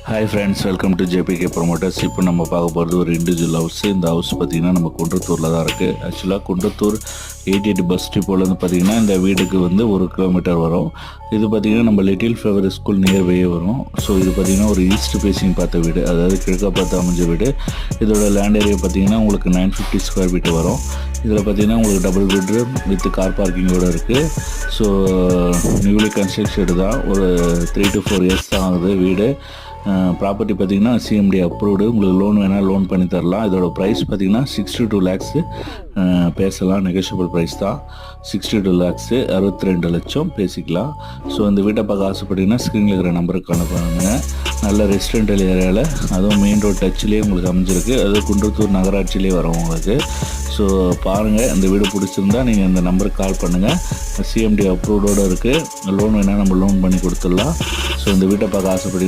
Hi friends, welcome to JBK promoters. இப்போ நம்ம பார்க்க போகிறது ஒரு இண்டிவிஜுவல் ஹவுஸ். இந்த ஹவுஸ் பார்த்திங்கன்னா நம்ம குன்றத்தூரில் தான் இருக்குது. ஆக்சுவலாக குன்றத்தூர் 88 பஸ் டிப்போலேருந்து பார்த்திங்கன்னா இந்த வீடுக்கு வந்து 1 கிலோமீட்டர் வரும். இது பார்த்திங்கன்னா நம்ம லிட்டில் ஃப்ளவர் ஸ்கூல் நியர்பையே வரும். ஸோ இது பார்த்திங்கன்னா ஒரு ஈஸ்ட் ஃபேஸிங் பார்த்த வீடு, அதாவது கிழக்க பார்த்து அமைஞ்ச வீடு. இதோட லேண்ட் ஏரியா பார்த்திங்கன்னா உங்களுக்கு 950 ஸ்கொயர் ஃபீட் வரும். இதில் பார்த்திங்கன்னா உங்களுக்கு டபுள் பெட்ரூம் வித் கார் பார்க்கிங்கோடு இருக்குது. ஸோ நியூலி கன்ஸ்ட்ரக்ஷடு தான், ஒரு 3 to 4 இயர்ஸ் தான் ஆகுது வீடு. ப்ராப்பர்ட்டி பார்த்திங்கன்னா சிஎம்டி அப்ரூவ்டு. உங்களுக்கு லோன் வேணால் லோன் பண்ணி தரலாம். இதோட ப்ரைஸ் பார்த்திங்கன்னா 62 லேக்ஸு பேசலாம். நெகோஷியபிள் ப்ரைஸ் தான். 62 லேக்ஸு, 62 லட்சம் பேசிக்கலாம். ஸோ இந்த வீட்டை பார்க்க ஆசைப்பட்டீங்கன்னா ஸ்க்ரீனில் இருக்கிற நம்பருக்கு அனுப்புங்க. நல்ல ரெசிடென்டல் ஏரியாவில், அதுவும் மெயின் ரோட் டச்லேயே உங்களுக்கு அமைஞ்சிருக்கு. அது குன்றத்தூர் நகராட்சியிலே வரும் உங்களுக்கு. ஸோ பாருங்கள், இந்த வீடு பிடிச்சிருந்தா நீங்கள் இந்த நம்பருக்கு கால் பண்ணுங்கள். சிஎம்டி அப்ரூவ்டோடு இருக்குது. லோன் வேணால் நம்ம லோன் பண்ணி கொடுத்துடலாம். ஸோ இந்த வீட்டை பார்க்க ஆசைப்பட்டீங்கன்னா